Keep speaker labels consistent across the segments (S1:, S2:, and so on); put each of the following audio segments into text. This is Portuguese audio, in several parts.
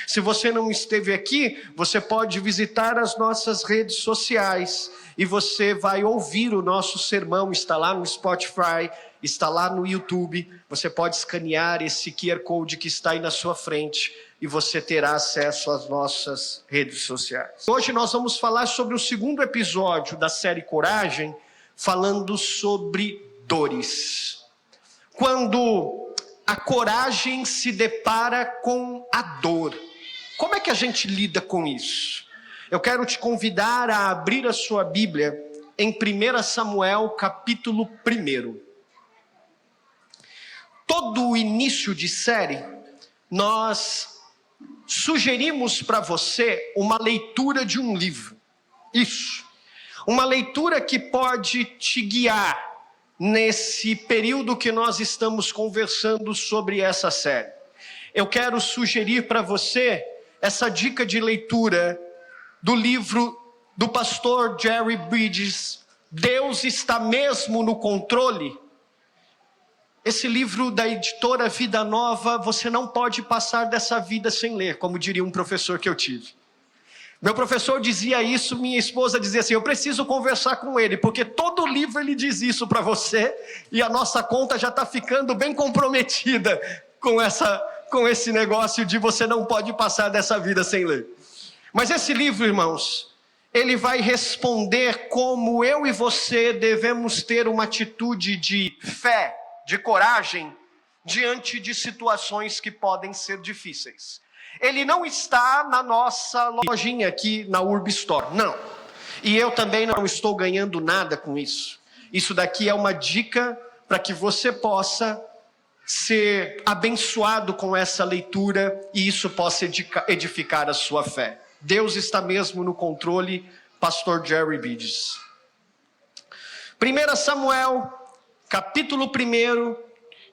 S1: Se você não esteve aqui, você pode visitar as nossas redes sociais e você vai ouvir o nosso sermão. Está lá no Spotify, está lá no YouTube. Você pode escanear esse QR Code que está aí na sua frente e você terá acesso às nossas redes sociais. Hoje nós vamos falar sobre o segundo episódio da série Coragem, falando sobre dores. Quando a coragem se depara com a dor, como é que a gente lida com isso? Eu quero te convidar a abrir a sua Bíblia em 1 Samuel, capítulo 1. Todo o início de série, nós sugerimos para você uma leitura de um livro. Isso. Uma leitura que pode te guiar nesse período que nós estamos conversando sobre essa série. Eu quero sugerir para você essa dica de leitura do livro do pastor Jerry Bridges, Deus está mesmo no controle. Esse livro da editora Vida Nova, você não pode passar dessa vida sem ler, como diria um professor que eu tive. Meu professor dizia isso, minha esposa dizia assim, eu preciso conversar com ele, porque todo livro ele diz isso para você, e a nossa conta já está ficando bem comprometida com esse negócio de você não pode passar dessa vida sem ler. Mas esse livro, irmãos, ele vai responder como eu e você devemos ter uma atitude de fé, de coragem, diante de situações que podem ser difíceis. Ele não está na nossa lojinha aqui na Urb Store, não. E eu também não estou ganhando nada com isso. Isso daqui é uma dica para que você possa ser abençoado com essa leitura e isso possa edificar a sua fé. Deus está mesmo no controle, pastor Jerry Bridges. 1 Samuel, capítulo 1,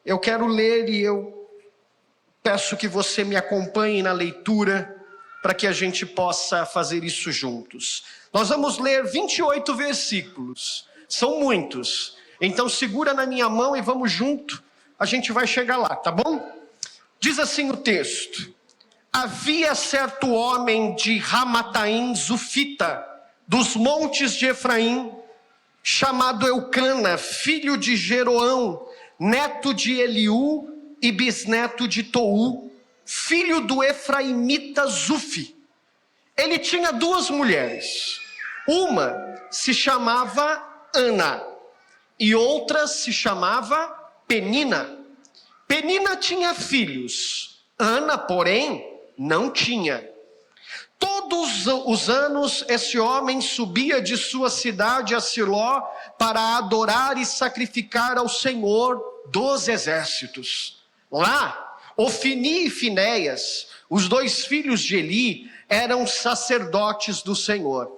S1: eu quero ler e eu peço que você me acompanhe na leitura para que a gente possa fazer isso juntos. Nós vamos ler 28 versículos, são muitos, então segura na minha mão e vamos junto, a gente vai chegar lá, tá bom? Diz assim o texto: havia certo homem de Ramataim Zufita, dos montes de Efraim, chamado Eucana, filho de Jeroão, neto de Eliú e bisneto de Tou, filho do efraimita Zufi. Ele tinha 2 mulheres, uma se chamava Ana e outra se chamava Penina. Penina tinha filhos, Ana, porém, não tinha. Todos os anos esse homem subia de sua cidade a Siló para adorar e sacrificar ao Senhor dos exércitos. Lá, Ofni e Finéias, os 2 filhos de Eli, eram sacerdotes do Senhor.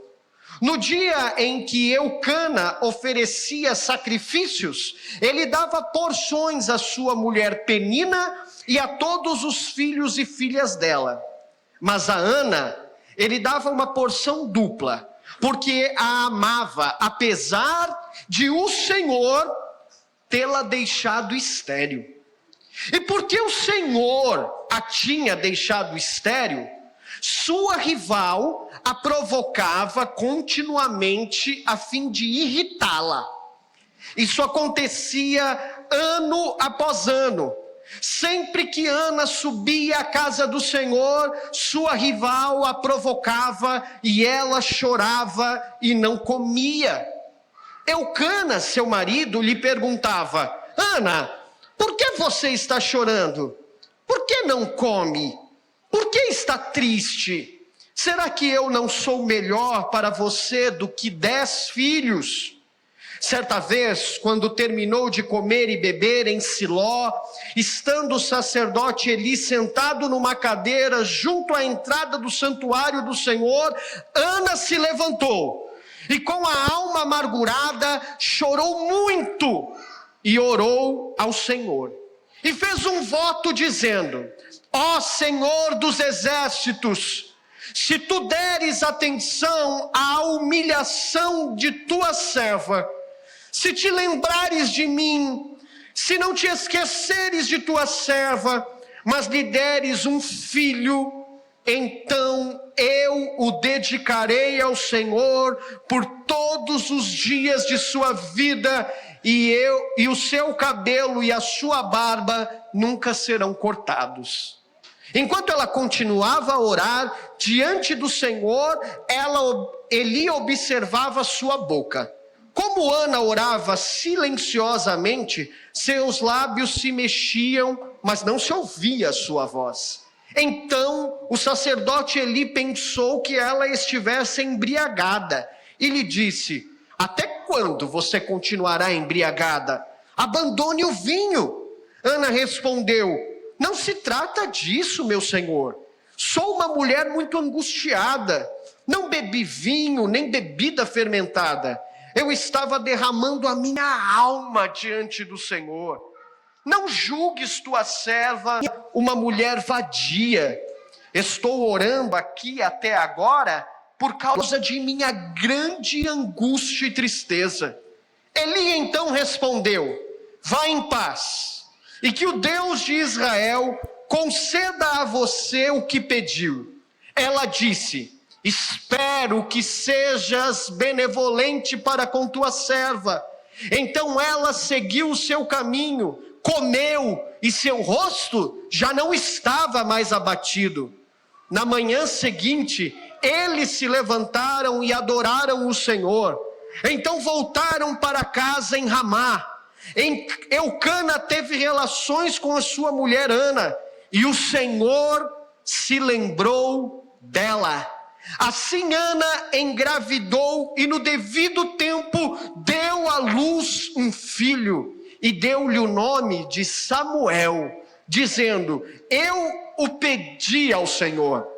S1: No dia em que Eucana oferecia sacrifícios, ele dava porções à sua mulher Penina e a todos os filhos e filhas dela. Mas a Ana, ele dava uma porção dupla, porque a amava, apesar de o Senhor tê-la deixado estéril. E porque o Senhor a tinha deixado estéril, sua rival a provocava continuamente a fim de irritá-la. Isso acontecia ano após ano. Sempre que Ana subia à casa do Senhor, sua rival a provocava e ela chorava e não comia. Eucana, seu marido, lhe perguntava: Ana, por que você está chorando? Por que não come? Por que está triste? Será que eu não sou melhor para você do que 10 filhos? Certa vez, quando terminou de comer e beber em Siló, estando o sacerdote Eli sentado numa cadeira junto à entrada do santuário do Senhor, Ana se levantou e com a alma amargurada chorou muito e orou ao Senhor. E fez um voto dizendo: ó Senhor dos exércitos, se tu deres atenção à humilhação de tua serva, se te lembrares de mim, se não te esqueceres de tua serva, mas lhe deres um filho, então eu o dedicarei ao Senhor por todos os dias de sua vida, e o seu cabelo e a sua barba nunca serão cortados. Enquanto ela continuava a orar diante do Senhor, Eli observava sua boca. Como Ana orava silenciosamente, seus lábios se mexiam, mas não se ouvia a sua voz. Então o sacerdote Eli pensou que ela estivesse embriagada e lhe disse: até quando você continuará embriagada? Abandone o vinho. Ana respondeu: não se trata disso, meu senhor. Sou uma mulher muito angustiada. Não bebi vinho, nem bebida fermentada. Eu estava derramando a minha alma diante do Senhor. Não julgues tua serva uma mulher vadia. Estou orando aqui até agora por causa de minha grande angústia e tristeza. Eli então respondeu: vá em paz, e que o Deus de Israel conceda a você o que pediu. Ela disse: espero que sejas benevolente para com tua serva. Então ela seguiu o seu caminho, comeu, e seu rosto já não estava mais abatido. Na manhã seguinte, eles se levantaram e adoraram o Senhor. Então voltaram para casa em Ramá. Eucana teve relações com a sua mulher Ana, e o Senhor se lembrou dela. Assim Ana engravidou e no devido tempo deu à luz um filho, e deu-lhe o nome de Samuel, dizendo: eu o pedi ao Senhor.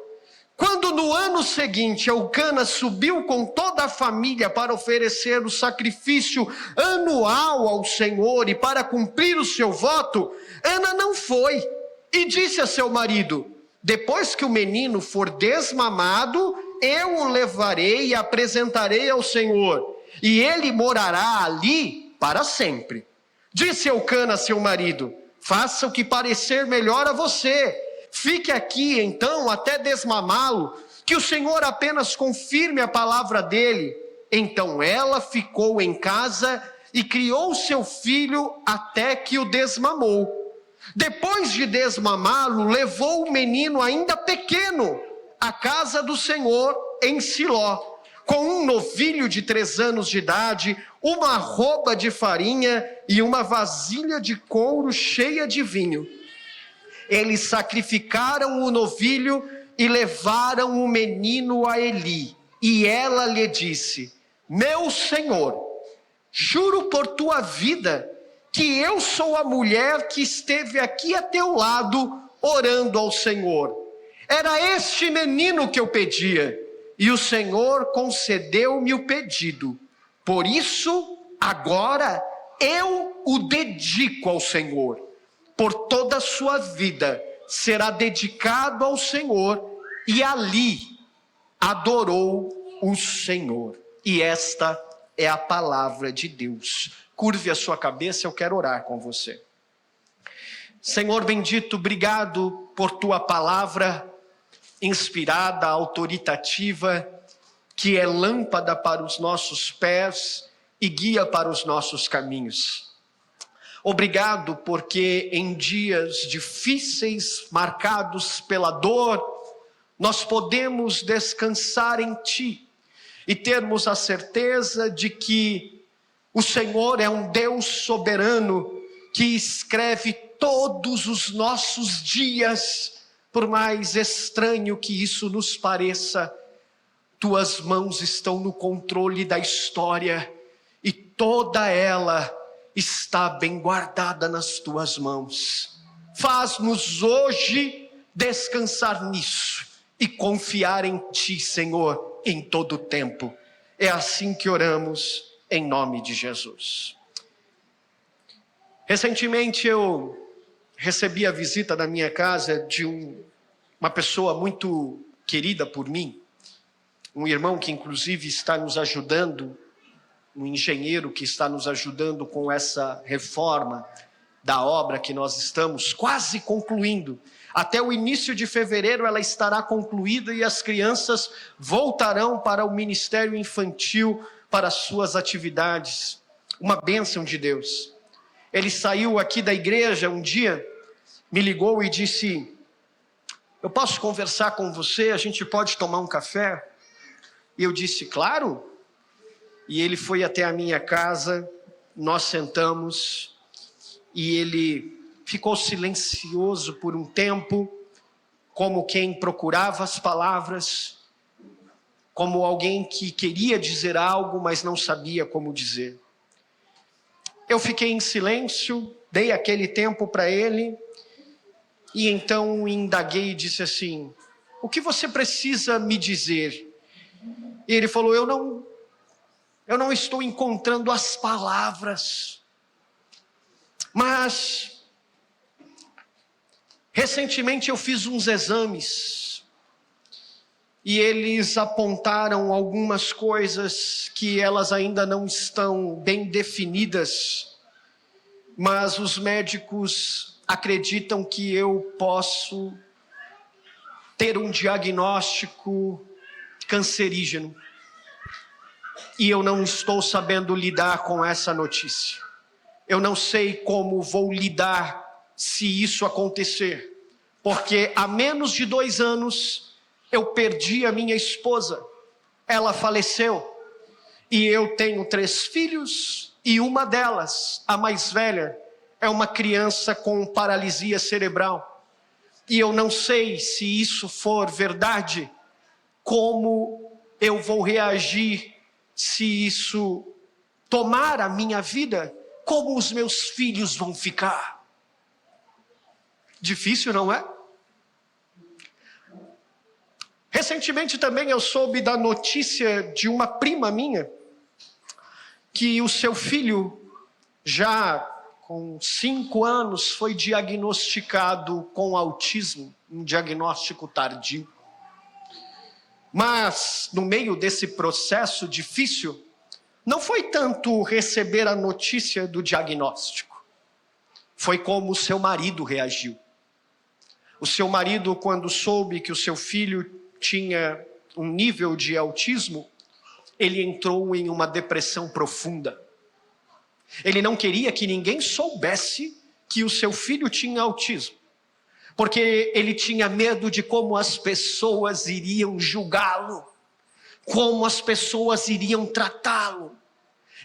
S1: Quando no ano seguinte Eucana subiu com toda a família para oferecer o sacrifício anual ao Senhor e para cumprir o seu voto, Ana não foi, e disse a seu marido: depois que o menino for desmamado, eu o levarei e apresentarei ao Senhor, e ele morará ali para sempre. Disse Eucana a seu marido: faça o que parecer melhor a você. Fique aqui então até desmamá-lo, que o Senhor apenas confirme a palavra dele. Então ela ficou em casa e criou seu filho até que o desmamou. Depois de desmamá-lo, levou o menino ainda pequeno à casa do Senhor em Siló, com um novilho de 3 anos de idade, uma arroba de farinha e uma vasilha de couro cheia de vinho. Eles sacrificaram o novilho e levaram o menino a Eli. E ela lhe disse: meu senhor, juro por tua vida que eu sou a mulher que esteve aqui a teu lado orando ao Senhor. Era este menino que eu pedia, e o Senhor concedeu-me o pedido. Por isso, agora eu o dedico ao Senhor. Por toda a sua vida será dedicado ao Senhor, e ali adorou o Senhor. E esta é a palavra de Deus. Curve a sua cabeça, eu quero orar com você. Senhor bendito, obrigado por tua palavra inspirada, autoritativa, que é lâmpada para os nossos pés e guia para os nossos caminhos. Obrigado porque em dias difíceis, marcados pela dor, nós podemos descansar em Ti e termos a certeza de que o Senhor é um Deus soberano que escreve todos os nossos dias, por mais estranho que isso nos pareça. Tuas mãos estão no controle da história e toda ela está bem guardada nas tuas mãos. Faz-nos hoje descansar nisso e confiar em Ti, Senhor, em todo o tempo. É assim que oramos, em nome de Jesus. Recentemente eu recebi a visita na minha casa de uma pessoa muito querida por mim, um irmão que inclusive está nos ajudando, um engenheiro que está nos ajudando com essa reforma da obra que nós estamos quase concluindo. Até o início de fevereiro ela estará concluída e as crianças voltarão para o ministério infantil, para suas atividades. Uma bênção de Deus. Ele saiu aqui da igreja um dia, me ligou e disse: eu posso conversar com você? A gente pode tomar um café? E eu disse: claro. E ele foi até a minha casa, nós sentamos e ele ficou silencioso por um tempo, como quem procurava as palavras, como alguém que queria dizer algo, mas não sabia como dizer. Eu fiquei em silêncio, dei aquele tempo para ele, e então indaguei e disse assim: o que você precisa me dizer? E ele falou: eu não estou encontrando as palavras, mas recentemente eu fiz uns exames e eles apontaram algumas coisas que elas ainda não estão bem definidas, mas os médicos acreditam que eu posso ter um diagnóstico cancerígeno. E eu não estou sabendo lidar com essa notícia. Eu não sei como vou lidar se isso acontecer, porque há menos de 2 anos eu perdi a minha esposa. Ela faleceu e eu tenho 3 filhos e uma delas, a mais velha, é uma criança com paralisia cerebral. E eu não sei, se isso for verdade, como eu vou reagir se isso tomar a minha vida, como os meus filhos vão ficar? Difícil, não é? Recentemente também eu soube da notícia de uma prima minha, que o seu filho, já com 5 anos, foi diagnosticado com autismo, um diagnóstico tardio. Mas, no meio desse processo difícil, não foi tanto receber a notícia do diagnóstico. Foi como o seu marido reagiu. O seu marido, quando soube que o seu filho tinha um nível de autismo, ele entrou em uma depressão profunda. Ele não queria que ninguém soubesse que o seu filho tinha autismo, porque ele tinha medo de como as pessoas iriam julgá-lo, como as pessoas iriam tratá-lo.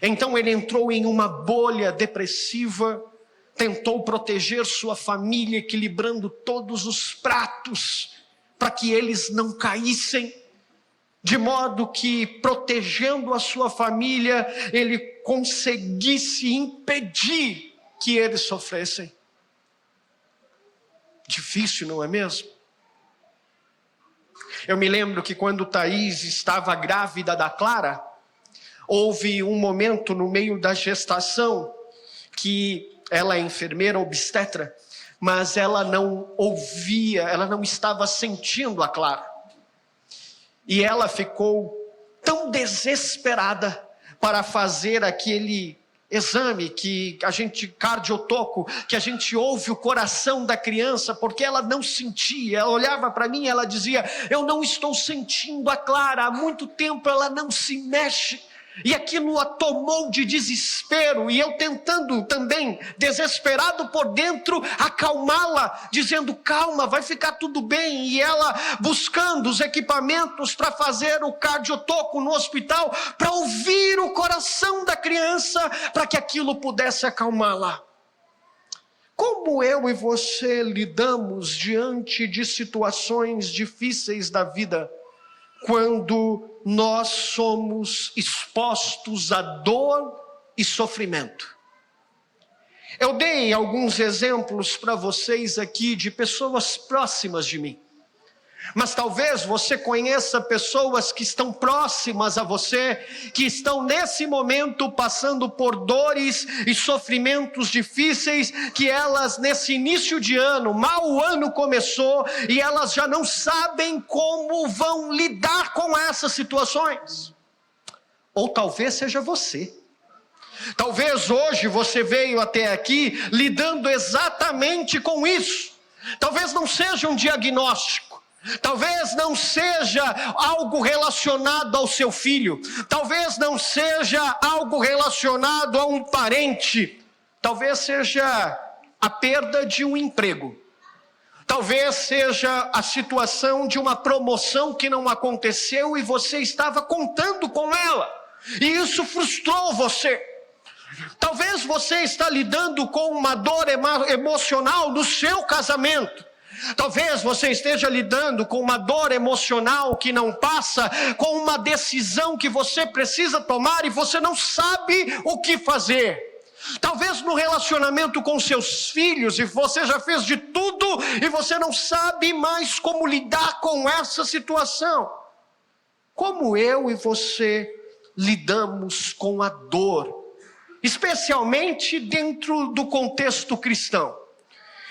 S1: Então ele entrou em uma bolha depressiva, tentou proteger sua família, equilibrando todos os pratos, para que eles não caíssem, de modo que, protegendo a sua família, ele conseguisse impedir que eles sofressem. Difícil, não é mesmo? Eu me lembro que quando Thaís estava grávida da Clara, houve um momento no meio da gestação que ela é enfermeira obstetra, mas ela não ouvia, ela não estava sentindo a Clara. E ela ficou tão desesperada para fazer aquele exame que a gente, cardiotoco, que a gente ouve o coração da criança, porque ela não sentia. Ela olhava para mim e ela dizia: eu não estou sentindo a Clara, há muito tempo ela não se mexe. E aquilo a tomou de desespero, e eu tentando também, desesperado por dentro, acalmá-la, dizendo: calma, vai ficar tudo bem. E ela buscando os equipamentos para fazer o cardiotoco no hospital, para ouvir o coração da criança, para que aquilo pudesse acalmá-la. Como eu e você lidamos diante de situações difíceis da vida, quando nós somos expostos a dor e sofrimento? Eu dei alguns exemplos para vocês aqui de pessoas próximas de mim, mas talvez você conheça pessoas que estão próximas a você, que estão nesse momento passando por dores e sofrimentos difíceis, que elas nesse início de ano, mal o ano começou, e elas já não sabem como vão lidar com essas situações. Ou talvez seja você. Talvez hoje você veio até aqui lidando exatamente com isso. Talvez não seja um diagnóstico, talvez não seja algo relacionado ao seu filho, talvez não seja algo relacionado a um parente, talvez seja a perda de um emprego, talvez seja a situação de uma promoção que não aconteceu e você estava contando com ela, e isso frustrou você. Talvez você está lidando com uma dor emocional no seu casamento. Talvez você esteja lidando com uma dor emocional que não passa, com uma decisão que você precisa tomar e você não sabe o que fazer. Talvez no relacionamento com seus filhos, e você já fez de tudo e você não sabe mais como lidar com essa situação. Como eu e você lidamos com a dor, especialmente dentro do contexto cristão?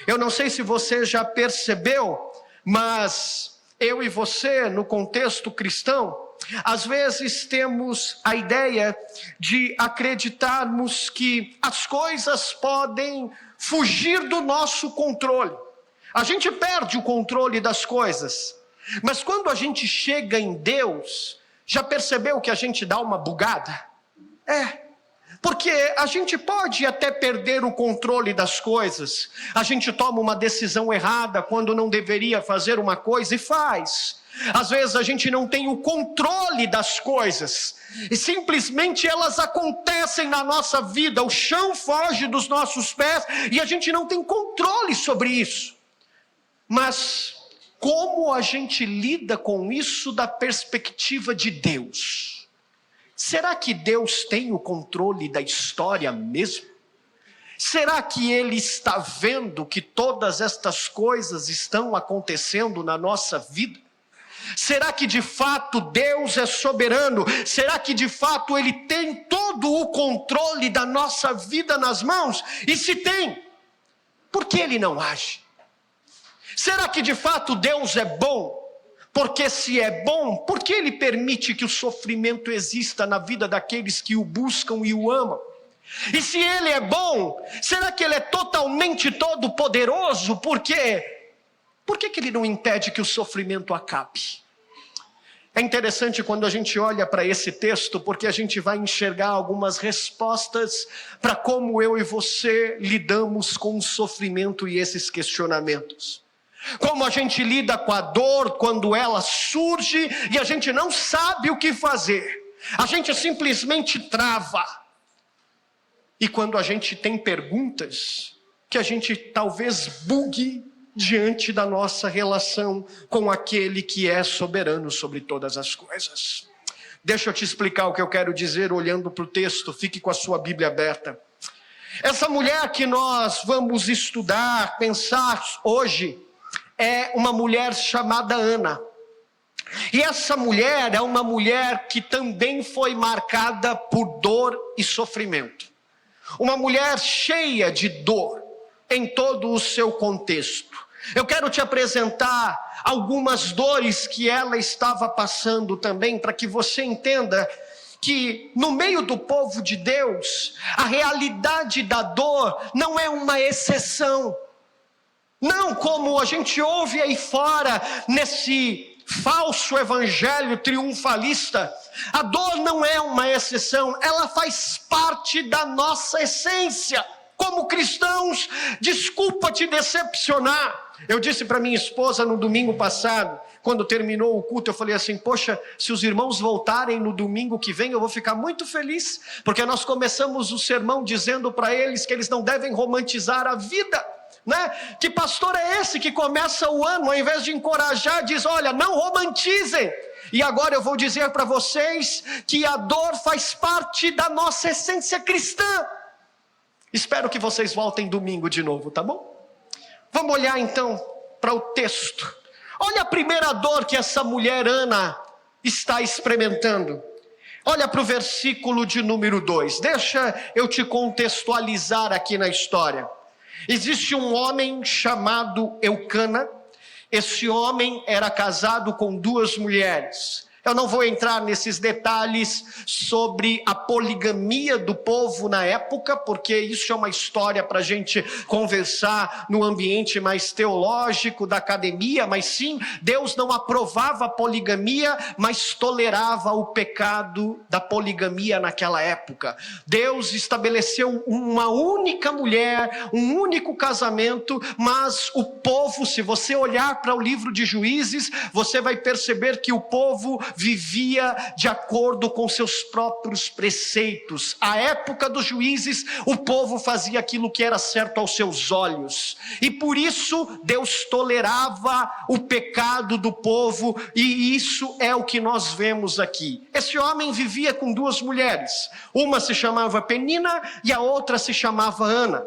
S1: Eu não sei se você já percebeu, mas eu e você, no contexto cristão, às vezes temos a ideia de acreditarmos que as coisas podem fugir do nosso controle. A gente perde o controle das coisas, mas quando a gente chega em Deus, já percebeu que a gente dá uma bugada? Porque a gente pode até perder o controle das coisas, a gente toma uma decisão errada quando não deveria fazer uma coisa e faz. Às vezes a gente não tem o controle das coisas, e simplesmente elas acontecem na nossa vida, o chão foge dos nossos pés, e a gente não tem controle sobre isso. Mas como a gente lida com isso da perspectiva de Deus? Será que Deus tem o controle da história mesmo? Será que Ele está vendo que todas estas coisas estão acontecendo na nossa vida? Será que de fato Deus é soberano? Será que de fato Ele tem todo o controle da nossa vida nas mãos? E se tem, por que Ele não age? Será que de fato Deus é bom? Porque se é bom, por que Ele permite que o sofrimento exista na vida daqueles que o buscam e o amam? E se Ele é bom, será que Ele é totalmente todo poderoso? Por quê? Por que Ele não impede que o sofrimento acabe? É interessante quando a gente olha para esse texto, porque a gente vai enxergar algumas respostas para como eu e você lidamos com o sofrimento e esses questionamentos. Como a gente lida com a dor quando ela surge e a gente não sabe o que fazer. A gente simplesmente trava. E quando a gente tem perguntas, que a gente talvez bugue diante da nossa relação com aquele que é soberano sobre todas as coisas. Deixa eu te explicar o que eu quero dizer olhando para o texto, fique com a sua Bíblia aberta. Essa mulher que nós vamos estudar, pensar hoje, é uma mulher chamada Ana. E essa mulher é uma mulher que também foi marcada por dor e sofrimento. Uma mulher cheia de dor em todo o seu contexto. Eu quero te apresentar algumas dores que ela estava passando também, para que você entenda que no meio do povo de Deus, a realidade da dor não é uma exceção. Não como a gente ouve aí fora, nesse falso evangelho triunfalista. A dor não é uma exceção, ela faz parte da nossa essência. Como cristãos, desculpa te decepcionar. Eu disse para minha esposa no domingo passado, quando terminou o culto, eu falei assim, poxa, se os irmãos voltarem no domingo que vem, eu vou ficar muito feliz, porque nós começamos o sermão dizendo para eles que eles não devem romantizar a vida. Né? Que pastor é esse que começa o ano, ao invés de encorajar, diz, olha, não romantizem. E agora eu vou dizer para vocês que a dor faz parte da nossa essência cristã. Espero que vocês voltem domingo de novo, tá bom? Vamos olhar então para o texto. Olha a primeira dor que essa mulher Ana está experimentando. Olha para o versículo de número 2. Deixa eu te contextualizar aqui na história. Existe um homem chamado Eucana. Esse homem era casado com 2 mulheres. Eu não vou entrar nesses detalhes sobre a poligamia do povo na época, porque isso é uma história para a gente conversar no ambiente mais teológico da academia, mas sim, Deus não aprovava a poligamia, mas tolerava o pecado da poligamia naquela época. Deus estabeleceu uma única mulher, um único casamento, mas o povo, se você olhar para o livro de Juízes, você vai perceber que o povo vivia de acordo com seus próprios preceitos. À época dos juízes, o povo fazia aquilo que era certo aos seus olhos, e por isso Deus tolerava o pecado do povo, e isso é o que nós vemos aqui. Esse homem vivia com duas mulheres, uma se chamava Penina e a outra se chamava Ana.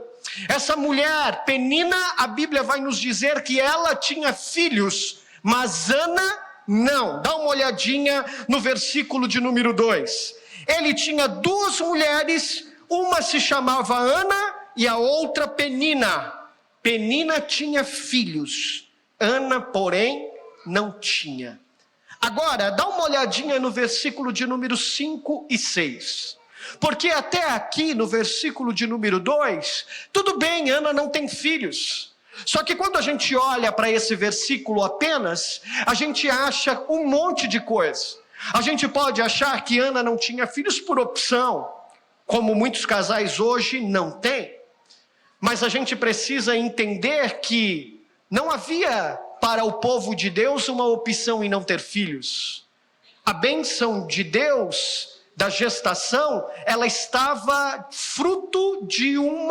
S1: Essa mulher, Penina, a Bíblia vai nos dizer que ela tinha filhos, mas Ana não. Dá uma olhadinha no versículo de número 2. Ele tinha duas mulheres, uma se chamava Ana e a outra Penina. Penina tinha filhos, Ana, porém, não tinha. Agora, dá uma olhadinha no versículo de número 5 e 6. Porque até aqui, no versículo de número 2, tudo bem, Ana não tem filhos. Só que quando a gente olha para esse versículo apenas, a gente acha um monte de coisa. A gente pode achar que Ana não tinha filhos por opção, como muitos casais hoje não têm. Mas a gente precisa entender que não havia para o povo de Deus uma opção em não ter filhos. A bênção de Deus da gestação, ela estava fruto de um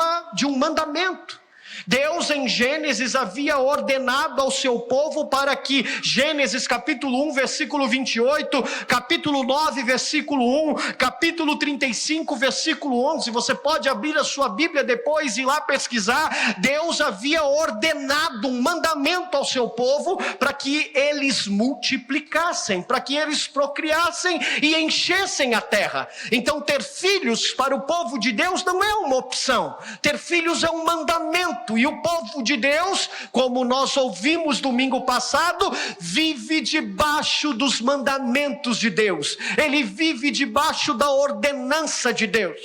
S1: mandamento. Deus em Gênesis havia ordenado ao seu povo para que, Gênesis capítulo 1 versículo 28, capítulo 9 versículo 1, capítulo 35 versículo 11, você pode abrir a sua Bíblia depois e ir lá pesquisar. Deus havia ordenado um mandamento ao seu povo para que eles multiplicassem, para que eles procriassem e enchessem a terra. Então ter filhos para o povo de Deus não é uma opção, ter filhos é um mandamento. E o povo de Deus, como nós ouvimos domingo passado, vive debaixo dos mandamentos de Deus. Ele vive debaixo da ordenança de Deus.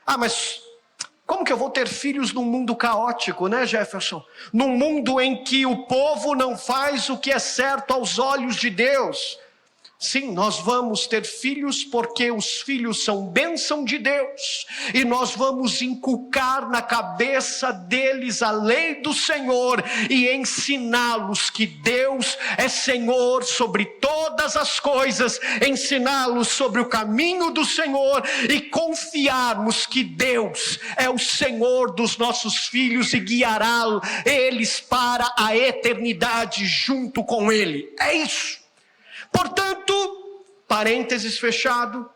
S1: Ah, mas como que eu vou ter filhos num mundo caótico, né, Jefferson? Num mundo em que o povo não faz o que é certo aos olhos de Deus. Sim, nós vamos ter filhos porque os filhos são bênção de Deus, e nós vamos inculcar na cabeça deles a lei do Senhor e ensiná-los que Deus é Senhor sobre todas as coisas, ensiná-los sobre o caminho do Senhor e confiarmos que Deus é o Senhor dos nossos filhos e guiará eles para a eternidade junto com Ele. É isso. Portanto, parênteses fechado,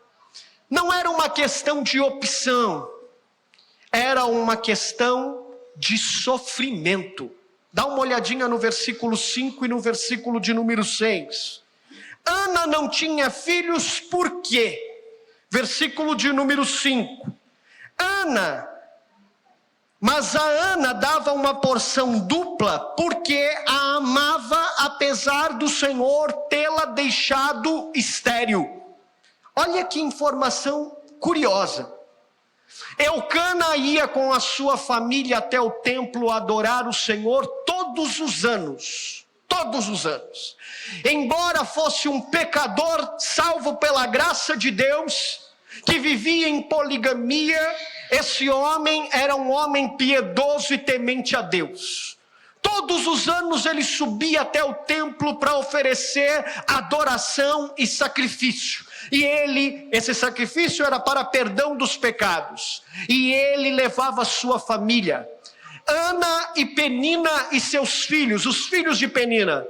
S1: não era uma questão de opção, era uma questão de sofrimento. Dá uma olhadinha no versículo 5 e no versículo de número 6. Ana não tinha filhos por quê? Versículo de número 5. Mas a Ana dava uma porção dupla, porque a amava, apesar do Senhor tê-la deixado estéril. Olha que informação curiosa. Eucana ia com a sua família até o templo adorar o Senhor todos os anos. Todos os anos. Embora fosse um pecador salvo pela graça de Deus, que vivia em poligamia, esse homem era um homem piedoso e temente a Deus. Todos os anos ele subia até o templo para oferecer adoração e sacrifício. E esse sacrifício era para perdão dos pecados. E ele levava a sua família. Ana e Penina e seus filhos, os filhos de Penina,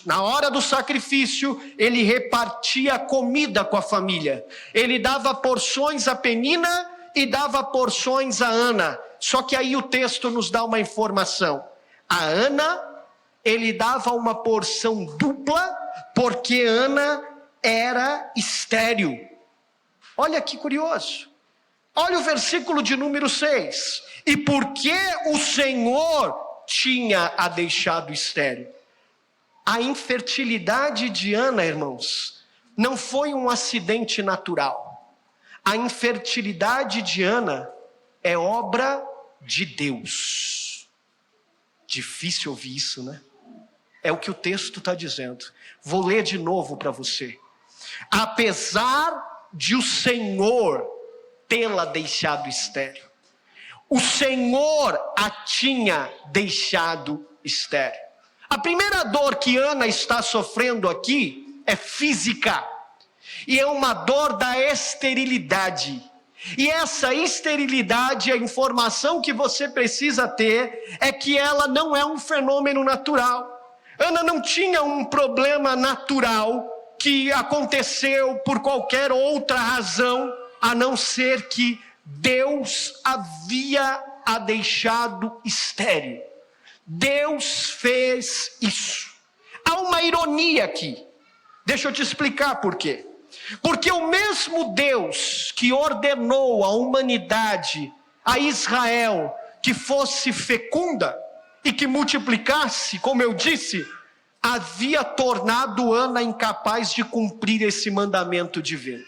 S1: na hora do sacrifício, ele repartia comida com a família. Ele dava porções a Penina e dava porções a Ana. Só que aí o texto nos dá uma informação. A Ana, ele dava uma porção dupla, porque Ana era estéril. Olha que curioso. Olha o versículo de número 6. E porque o Senhor tinha a deixado estéril. A infertilidade de Ana, irmãos, não foi um acidente natural. A infertilidade de Ana é obra de Deus. Difícil ouvir isso, né? É o que o texto está dizendo. Vou ler de novo para você. Apesar de o Senhor tê-la deixado estéril, o Senhor a tinha deixado estéril. A primeira dor que Ana está sofrendo aqui é física. E é uma dor da esterilidade. E essa esterilidade, a informação que você precisa ter é que ela não é um fenômeno natural. Ana não tinha um problema natural que aconteceu por qualquer outra razão, a não ser que Deus havia a deixado estéril. Deus fez isso. Há uma ironia aqui. Deixa eu te explicar por quê. Porque o mesmo Deus que ordenou à humanidade, a Israel, que fosse fecunda e que multiplicasse, como eu disse, havia tornado Ana incapaz de cumprir esse mandamento divino.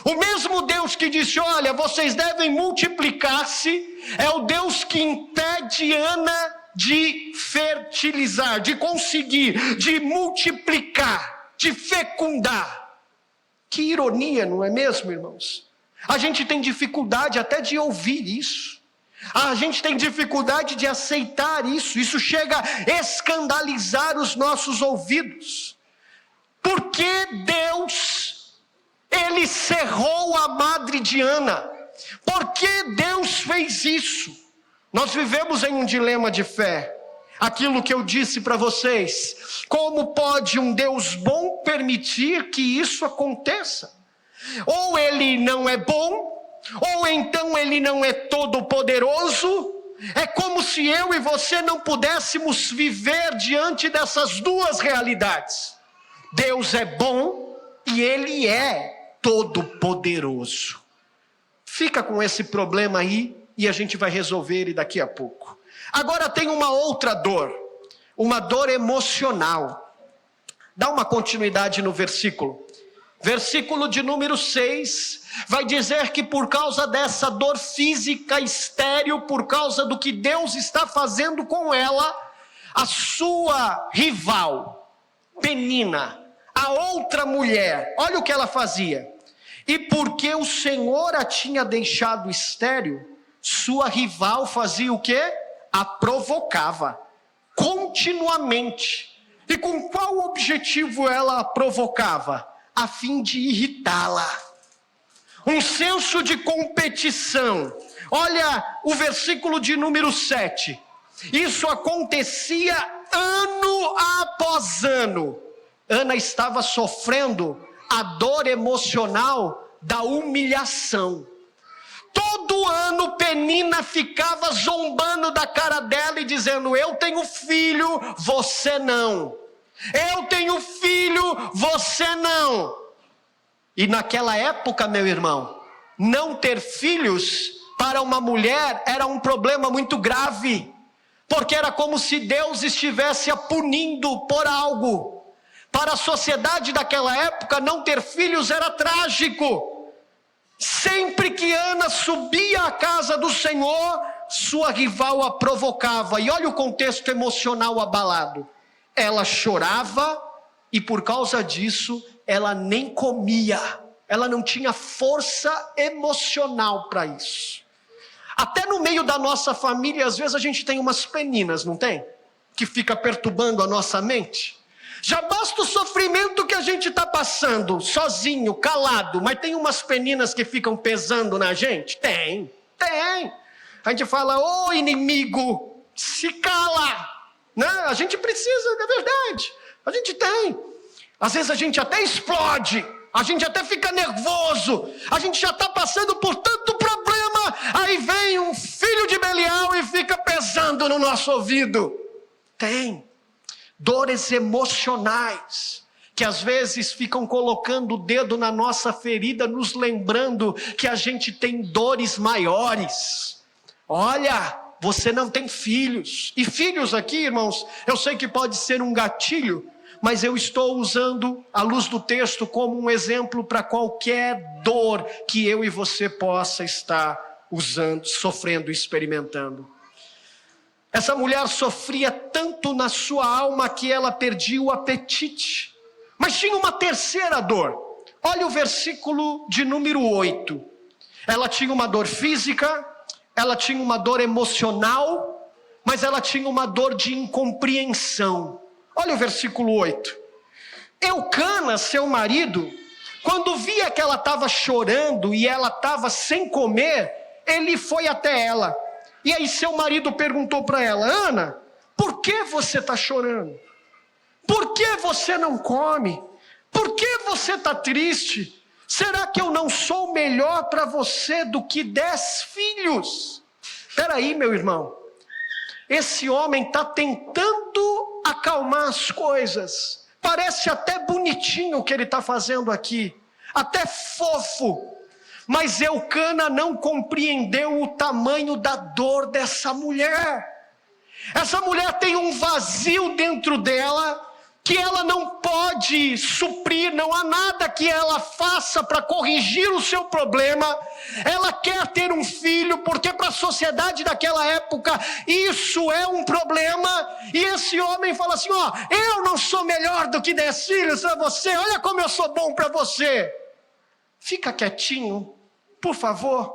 S1: O mesmo Deus que disse, olha, vocês devem multiplicar-se, é o Deus que impede Ana de fertilizar, de conseguir, de multiplicar, de fecundar. Que ironia, não é mesmo, irmãos? A gente tem dificuldade até de ouvir isso. A gente tem dificuldade de aceitar isso. Isso chega a escandalizar os nossos ouvidos. Porque Deus, Ele cerrou a madre de Ana? Por que Deus fez isso? Nós vivemos em um dilema de fé. Aquilo que eu disse para vocês, como pode um Deus bom permitir que isso aconteça? Ou Ele não é bom, ou então Ele não é todo poderoso. É como se eu e você não pudéssemos viver diante dessas duas realidades. Deus é bom e Ele é todo poderoso. Fica com esse problema aí e a gente vai resolver ele daqui a pouco. Agora tem uma outra dor, uma dor emocional. Dá uma continuidade no versículo. Versículo de número 6, vai dizer que por causa dessa dor física estéril, por causa do que Deus está fazendo com ela, a sua rival, Penina, a outra mulher, olha o que ela fazia. E porque o Senhor a tinha deixado estéril, sua rival fazia o quê? A provocava continuamente. E com qual objetivo ela a provocava? A fim de irritá-la. Um senso de competição. Olha o versículo de número 7. Isso acontecia ano após ano. Ana estava sofrendo a dor emocional da humilhação. Todo ano Penina ficava zombando da cara dela e dizendo, eu tenho filho, você não. Eu tenho filho, você não. E naquela época, meu irmão, não ter filhos para uma mulher era um problema muito grave. Porque era como se Deus estivesse a punindo por algo. Para a sociedade daquela época, não ter filhos era trágico. Sempre que Ana subia à casa do Senhor, sua rival a provocava. E olha o contexto emocional abalado. Ela chorava e por causa disso, ela nem comia. Ela não tinha força emocional para isso. Até no meio da nossa família, às vezes a gente tem umas peninas, não tem? Que fica perturbando a nossa mente. Já basta o sofrimento que a gente está passando, sozinho, calado, mas tem umas peninas que ficam pesando na gente? Tem. A gente fala, ô inimigo, se cala. Né? A gente precisa, é verdade. A gente tem. Às vezes a gente até explode, a gente até fica nervoso, a gente já está passando por tanto problema, aí vem um filho de Belial e fica pesando no nosso ouvido. Tem. Dores emocionais, que às vezes ficam colocando o dedo na nossa ferida, nos lembrando que a gente tem dores maiores. Olha, você não tem filhos. E filhos aqui, irmãos, eu sei que pode ser um gatilho, mas eu estou usando, à luz do texto, como um exemplo para qualquer dor que eu e você possa estar usando, sofrendo, experimentando. Essa mulher sofria tanto na sua alma que ela perdia o apetite. Mas tinha uma terceira dor. Olha o versículo de número 8. Ela tinha uma dor física, ela tinha uma dor emocional, mas ela tinha uma dor de incompreensão. Olha o versículo 8. Eucana, seu marido, quando via que ela estava chorando e ela estava sem comer, ele foi até ela. E aí seu marido perguntou para ela: Ana, por que você está chorando? Por que você não come? Por que você está triste? Será que eu não sou melhor para você do que 10 filhos? Espera aí, meu irmão. Esse homem está tentando acalmar as coisas. Parece até bonitinho o que ele está fazendo aqui. Até fofo. Mas Eucana não compreendeu o tamanho da dor dessa mulher. Essa mulher tem um vazio dentro dela que ela não pode suprir. Não há nada que ela faça para corrigir o seu problema. Ela quer ter um filho, porque para a sociedade daquela época isso é um problema. E esse homem fala assim: ó, eu não sou melhor do que 10 filhos para você, olha como eu sou bom para você. Fica quietinho, por favor.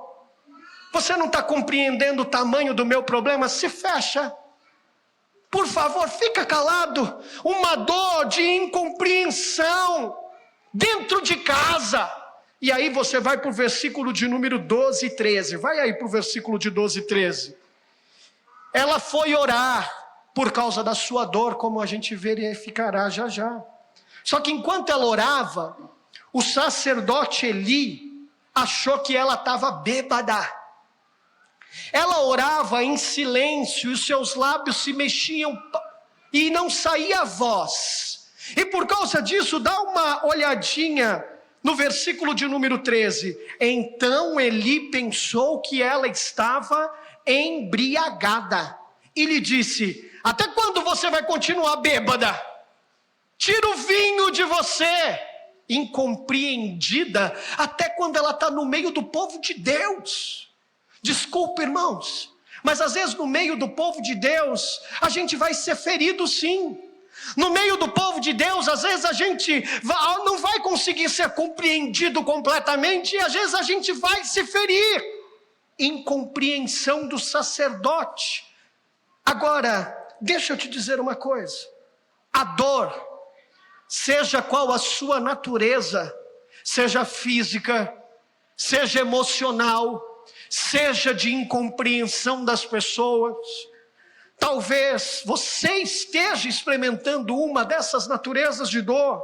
S1: Você não está compreendendo o tamanho do meu problema? Se fecha. Por favor, fica calado. Uma dor de incompreensão dentro de casa. E aí você vai para o versículo de número 12 e 13. Vai aí para o versículo de 12 e 13. Ela foi orar por causa da sua dor, como a gente verificará já já. Só que enquanto ela orava, o sacerdote Eli achou que ela estava bêbada. Ela orava em silêncio, os seus lábios se mexiam e não saía voz. E por causa disso, dá uma olhadinha no versículo de número 13. Então Eli pensou que ela estava embriagada e lhe disse: até quando você vai continuar bêbada? Tira o vinho de você. Incompreendida, até quando ela está no meio do povo de Deus. Desculpa, irmãos, mas às vezes no meio do povo de Deus, a gente vai ser ferido sim. No meio do povo de Deus, às vezes a gente não vai conseguir ser compreendido completamente, e às vezes a gente vai se ferir. Incompreensão do sacerdote. Agora, deixa eu te dizer uma coisa. A dor, seja qual a sua natureza, seja física, seja emocional, seja de incompreensão das pessoas, talvez você esteja experimentando uma dessas naturezas de dor.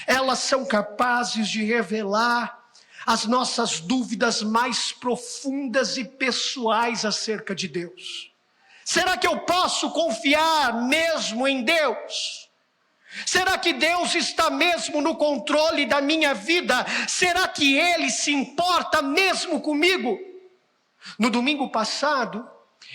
S1: Elas são capazes de revelar as nossas dúvidas mais profundas e pessoais acerca de Deus. Será que eu posso confiar mesmo em Deus? Será que Deus está mesmo no controle da minha vida? Será que Ele se importa mesmo comigo? No domingo passado,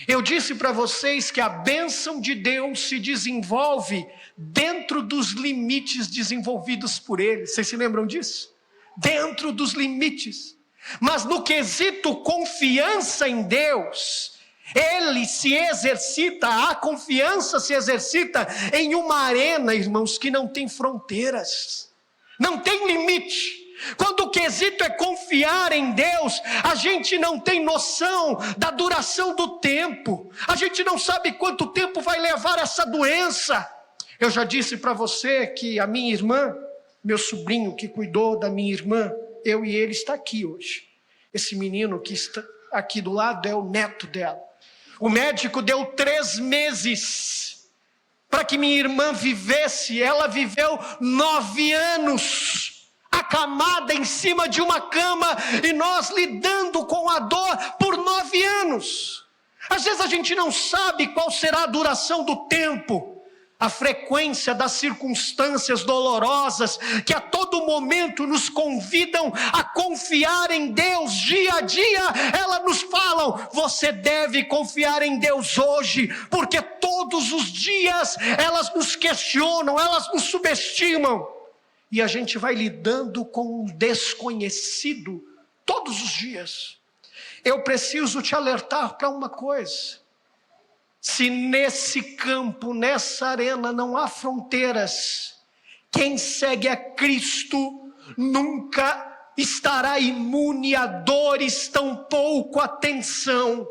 S1: eu disse para vocês que a bênção de Deus se desenvolve dentro dos limites desenvolvidos por Ele. Vocês se lembram disso? Dentro dos limites. Mas no quesito confiança em Deus, Ele se exercita, a confiança se exercita em uma arena, irmãos, que não tem fronteiras, não tem limite. Quando o quesito é confiar em Deus, a gente não tem noção da duração do tempo. A gente não sabe quanto tempo vai levar essa doença. Eu já disse para você que a minha irmã, meu sobrinho que cuidou da minha irmã, eu e ele está aqui hoje. Esse menino que está aqui do lado é o neto dela. O médico deu 3 meses para que minha irmã vivesse. Ela viveu 9 anos. Acamada em cima de uma cama, e nós lidando com a dor por 9 anos. Às vezes a gente não sabe qual será a duração do tempo. a frequência das circunstâncias dolorosas que a todo momento nos convidam a confiar em Deus dia a dia, elas nos falam: você deve confiar em Deus hoje, porque todos os dias elas nos questionam, elas nos subestimam, e a gente vai lidando com o desconhecido todos os dias. Eu preciso te alertar para uma coisa: se nesse campo, nessa arena não há fronteiras, quem segue a Cristo nunca estará imune a dores, tampouco a tensão.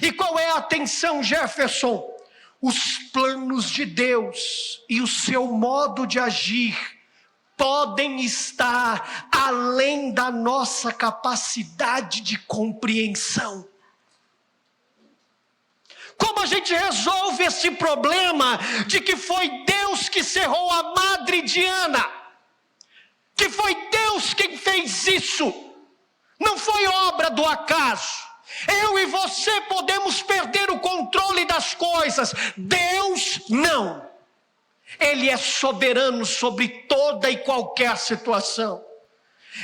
S1: E qual é a tensão, Jefferson? Os planos de Deus e o seu modo de agir podem estar além da nossa capacidade de compreensão. Como a gente resolve esse problema de que foi Deus que cerrou a Madre Diana? Que foi Deus quem fez isso? Não foi obra do acaso. Eu e você podemos perder o controle das coisas. Deus não. Ele é soberano sobre toda e qualquer situação.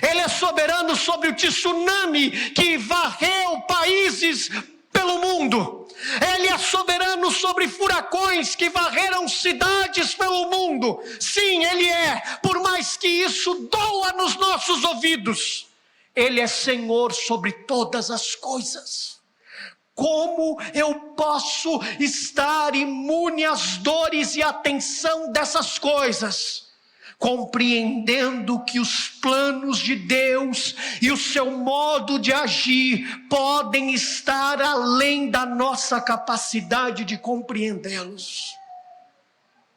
S1: Ele é soberano sobre o tsunami que varreu países pelo mundo. Ele é soberano sobre furacões que varreram cidades pelo mundo. Sim, Ele é, por mais que isso doa nos nossos ouvidos. Ele é Senhor sobre todas as coisas. Como eu posso estar imune às dores e à tensão dessas coisas? Compreendendo que os planos de Deus e o seu modo de agir podem estar além da nossa capacidade de compreendê-los.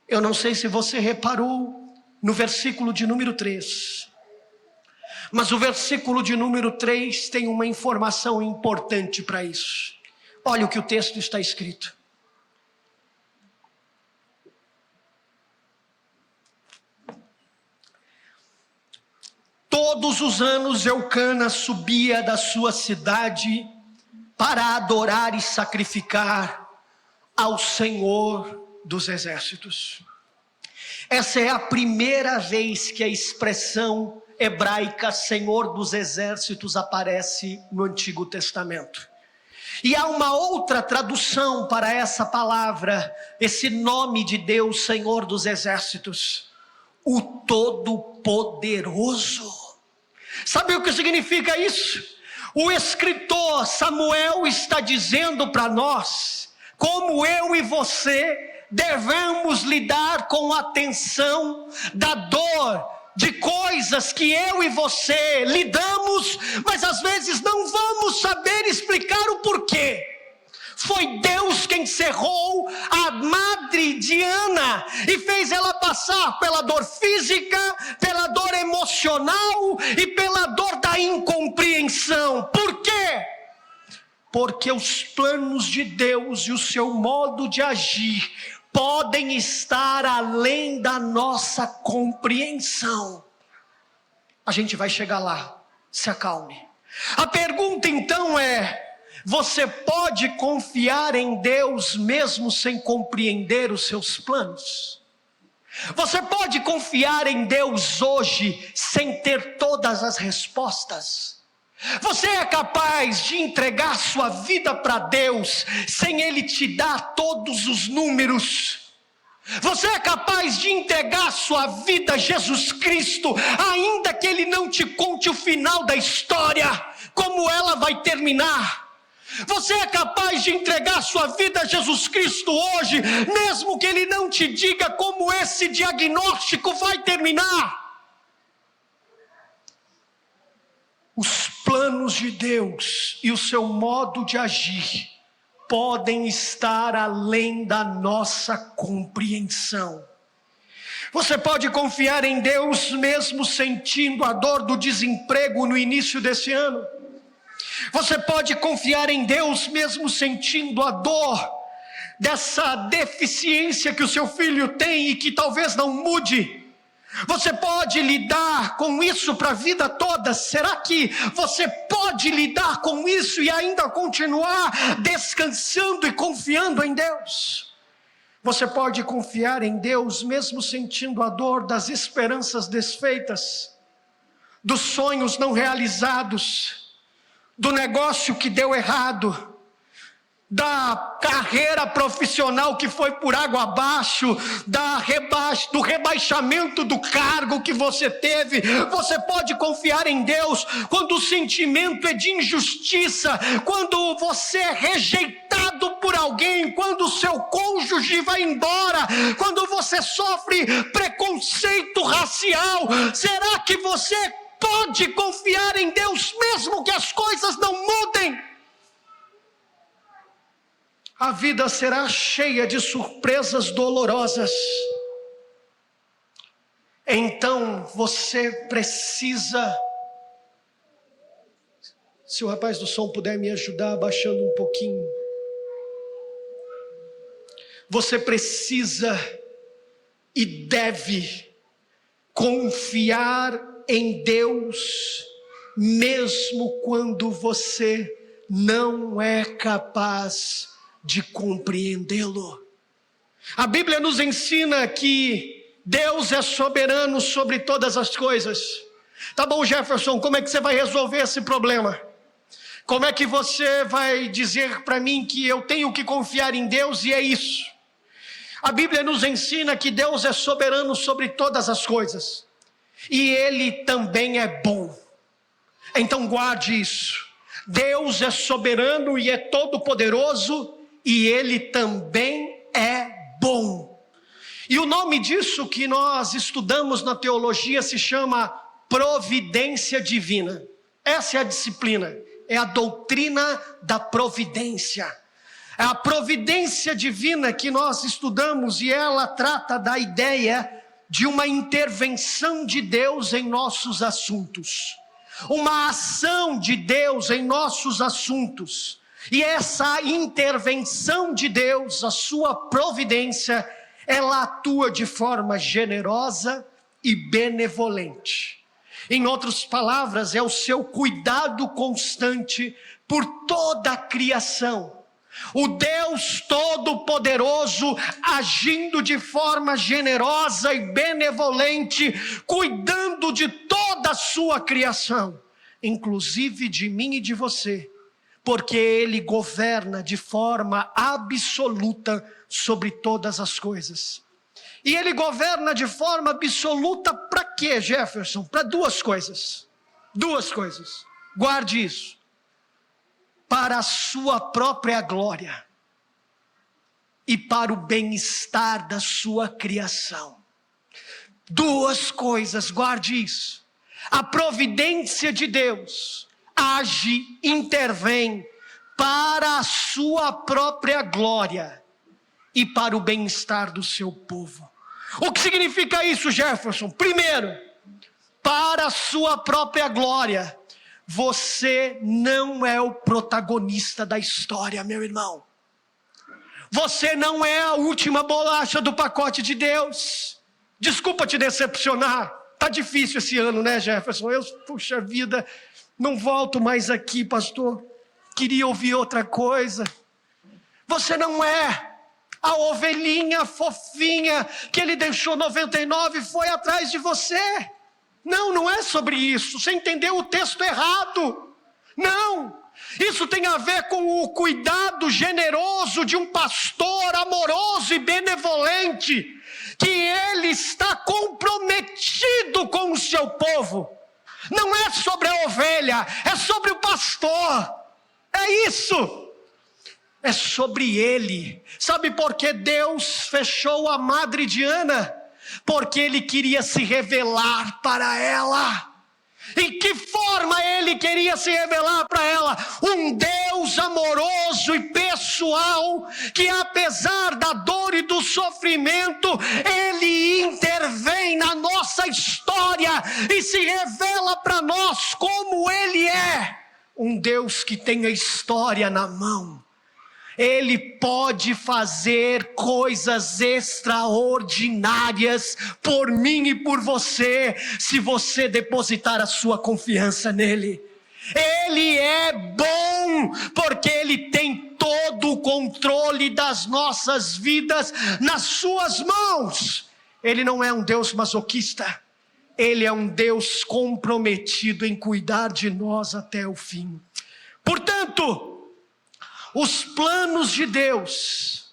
S1: Eu não sei se você reparou no versículo de número 3, mas o versículo de número 3 tem uma informação importante para isso. Olha o que o texto está escrito. Todos os anos Eucana subia da sua cidade para adorar e sacrificar ao Senhor dos Exércitos. Essa é a primeira vez que a expressão hebraica Senhor dos Exércitos aparece no Antigo Testamento. E há uma outra tradução para essa palavra, esse nome de Deus, Senhor dos Exércitos: o Todo-Poderoso. Sabe o que significa isso? O escritor Samuel está dizendo para nós como eu e você devemos lidar com a tensão da dor, de coisas que eu e você lidamos, mas às vezes não vamos saber explicar o porquê. Foi Deus quem cerrou a Madre Diana e fez ela passar pela dor física, pela dor emocional e pela dor da incompreensão. Por quê? Porque os planos de Deus e o seu modo de agir podem estar além da nossa compreensão. A gente vai chegar lá, se acalme. A pergunta então é: você pode confiar em Deus mesmo sem compreender os seus planos? Você pode confiar em Deus hoje sem ter todas as respostas? Você é capaz de entregar sua vida para Deus sem Ele te dar todos os números? Você é capaz de entregar sua vida a Jesus Cristo, ainda que Ele não te conte o final da história, como ela vai terminar? Você é capaz de entregar sua vida a Jesus Cristo hoje, mesmo que Ele não te diga como esse diagnóstico vai terminar? Os planos de Deus e o seu modo de agir podem estar além da nossa compreensão. Você pode confiar em Deus mesmo sentindo a dor do desemprego no início desse ano? Você pode confiar em Deus mesmo sentindo a dor dessa deficiência que o seu filho tem e que talvez não mude? Você pode lidar com isso para a vida toda? Será que você pode lidar com isso e ainda continuar descansando e confiando em Deus? Você pode confiar em Deus mesmo sentindo a dor das esperanças desfeitas, dos sonhos não realizados, do negócio que deu errado, da carreira profissional que foi por água abaixo, do rebaixamento do cargo que você teve. Você pode confiar em Deus quando o sentimento é de injustiça, quando você é rejeitado por alguém, quando o seu cônjuge vai embora, quando você sofre preconceito racial. Será que você pode confiar em Deus mesmo que as coisas não mudem? A vida será cheia de surpresas dolorosas. Então você precisa... Se o rapaz do som puder me ajudar abaixando um pouquinho. Você precisa e deve confiar em Deus, mesmo quando você não é capaz de compreendê-lo. A Bíblia nos ensina que Deus é soberano sobre todas as coisas. Tá bom, Jefferson, como é que você vai resolver esse problema? Como é que você vai dizer para mim que eu tenho que confiar em Deus e é isso? A Bíblia nos ensina que Deus é soberano sobre todas as coisas. E Ele também é bom. Então guarde isso. Deus é soberano e é todo-poderoso, e Ele também é bom. E o nome disso que nós estudamos na teologia se chama providência divina. Essa é a disciplina, é a doutrina da providência. É a providência divina que nós estudamos, e ela trata da ideia de uma intervenção de Deus em nossos assuntos. Uma ação de Deus em nossos assuntos. E essa intervenção de Deus, a sua providência, ela atua de forma generosa e benevolente. Em outras palavras, é o seu cuidado constante por toda a criação. O Deus Todo-Poderoso agindo de forma generosa e benevolente, cuidando de toda a sua criação, inclusive de mim e de você. Porque Ele governa de forma absoluta sobre todas as coisas. E Ele governa de forma absoluta para quê, Jefferson? Para duas coisas. Duas coisas. Guarde isso. Para a sua própria glória e para o bem-estar da sua criação. Duas coisas, guarde isso. A providência de Deus age, intervém para a sua própria glória e para o bem-estar do seu povo. O que significa isso, Jefferson? Primeiro, para a sua própria glória. Você não é o protagonista da história, meu irmão. Você não é a última bolacha do pacote de Deus. Desculpa te decepcionar. Tá difícil esse ano, né, Jefferson? Puxa vida... Não volto mais aqui, pastor. Queria ouvir outra coisa. Você não é a ovelhinha fofinha que Ele deixou 99 e foi atrás de você. Não, não é sobre isso. Você entendeu o texto errado. Não. Isso tem a ver com o cuidado generoso de um pastor amoroso e benevolente, que Ele está comprometido com o seu povo. Não é sobre a ovelha, é sobre o pastor. É isso. É sobre ele. Sabe por que Deus fechou a madre Diana? Porque Ele queria se revelar para ela. Em que forma Ele queria se revelar para ela? Um Deus amoroso e pessoal, que apesar da dor e do sofrimento, Ele intervém na nossa história e se revela para nós como Ele é. Um Deus que tem a história na mão. Ele pode fazer coisas extraordinárias por mim e por você, se você depositar a sua confiança nele. Ele é bom, porque Ele tem todo o controle das nossas vidas nas suas mãos. Ele não é um Deus masoquista, Ele é um Deus comprometido em cuidar de nós até o fim. Portanto, os planos de Deus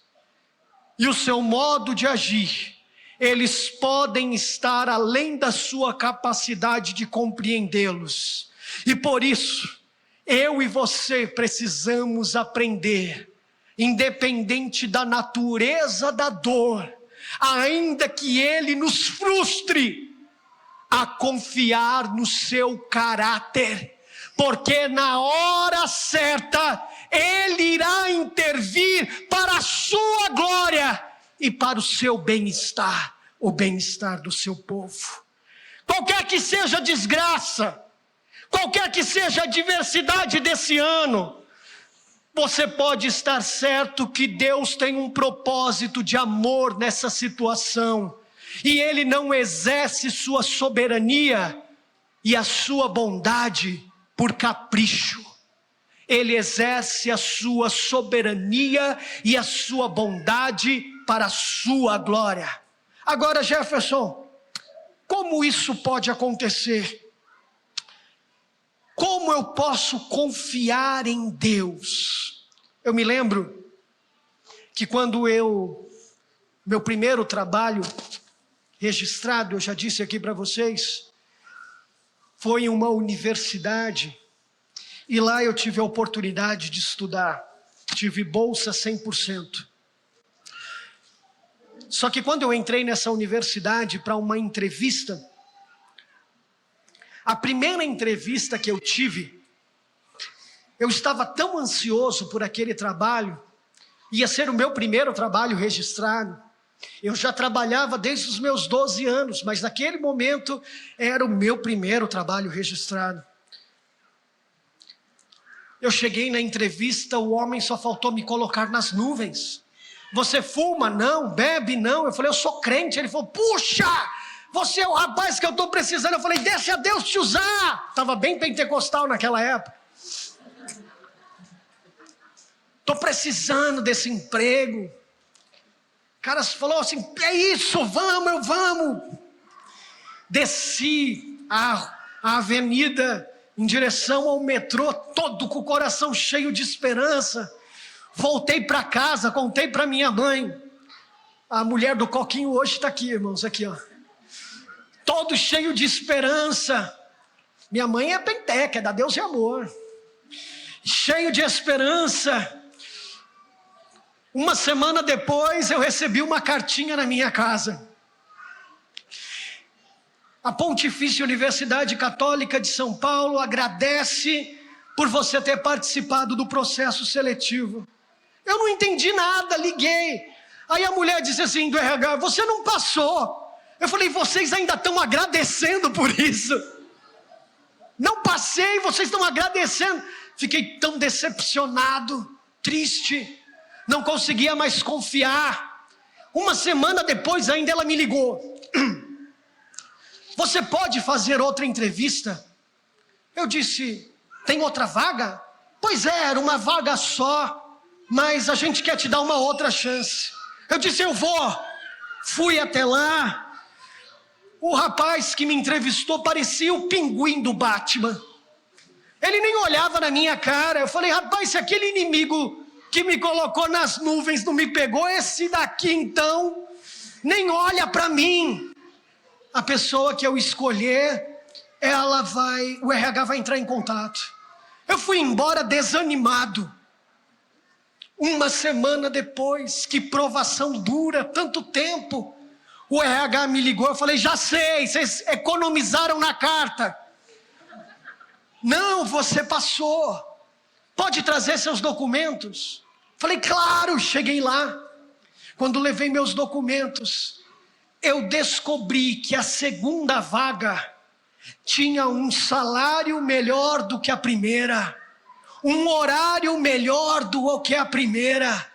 S1: e o seu modo de agir, eles podem estar além da sua capacidade de compreendê-los. E por isso, eu e você precisamos aprender, independente da natureza da dor, ainda que ele nos frustre, a confiar no seu caráter, porque na hora certa, ele irá intervir para a sua glória e para o seu bem-estar, o bem-estar do seu povo. Qualquer que seja a desgraça, qualquer que seja a adversidade desse ano, você pode estar certo que Deus tem um propósito de amor nessa situação, e Ele não exerce sua soberania e a sua bondade por capricho. Ele exerce a sua soberania e a sua bondade para a sua glória. Agora, Jefferson, como isso pode acontecer? Como eu posso confiar em Deus? Eu me lembro que quando meu primeiro trabalho registrado, eu já disse aqui para vocês, foi em uma universidade, e lá eu tive a oportunidade de estudar, tive bolsa 100%. Só que quando eu entrei nessa universidade para uma entrevista, a primeira entrevista que eu tive, eu estava tão ansioso por aquele trabalho, ia ser o meu primeiro trabalho registrado. Eu já trabalhava desde os meus 12 anos, mas naquele momento era o meu primeiro trabalho registrado. Eu cheguei na entrevista, o homem só faltou me colocar nas nuvens. Você fuma? Não. Bebe? Não. Eu falei, eu sou crente. Ele falou, puxa, você é o rapaz que eu estou precisando. Eu falei, deixa Deus te usar. Estava bem pentecostal naquela época. Estou precisando desse emprego. O cara falou assim, é isso, vamos. Desci a avenida em direção ao metrô, todo com o coração cheio de esperança. Voltei para casa, contei para minha mãe. A mulher do Coquinho hoje está aqui, irmãos, aqui ó. Todo cheio de esperança. Minha mãe é penteca, é da Deus e amor. Cheio de esperança. Uma semana depois eu recebi uma cartinha na minha casa. A Pontifícia Universidade Católica de São Paulo agradece por você ter participado do processo seletivo. Eu não entendi nada, liguei. Aí a mulher disse assim do RH, você não passou. Eu falei, vocês ainda estão agradecendo por isso? Não passei, vocês estão agradecendo. Fiquei tão decepcionado, triste, não conseguia mais confiar. Uma semana depois ainda ela me ligou. Você pode fazer outra entrevista? Eu disse, tem outra vaga? Pois é, era uma vaga só, mas a gente quer te dar uma outra chance. Eu disse, eu vou. Fui até lá. O rapaz que me entrevistou parecia o pinguim do Batman. Ele nem olhava na minha cara. Eu falei, rapaz, se aquele inimigo que me colocou nas nuvens não me pegou, esse daqui então nem olha para mim. A pessoa que eu escolher, o RH vai entrar em contato. Eu fui embora desanimado. Uma semana depois, que provação dura, tanto tempo. O RH me ligou, eu falei, já sei, vocês economizaram na carta. Não, você passou. Pode trazer seus documentos? Falei, claro, cheguei lá. Quando levei meus documentos, eu descobri que a segunda vaga tinha um salário melhor do que a primeira, um horário melhor do que a primeira.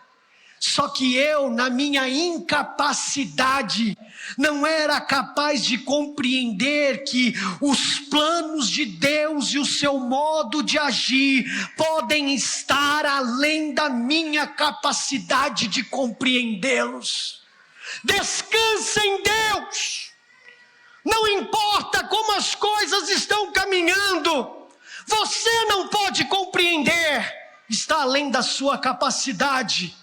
S1: Só que eu, na minha incapacidade, não era capaz de compreender que os planos de Deus e o seu modo de agir podem estar além da minha capacidade de compreendê-los. Descansa em Deus. Não importa como as coisas estão caminhando, você não pode compreender, está além da sua capacidade.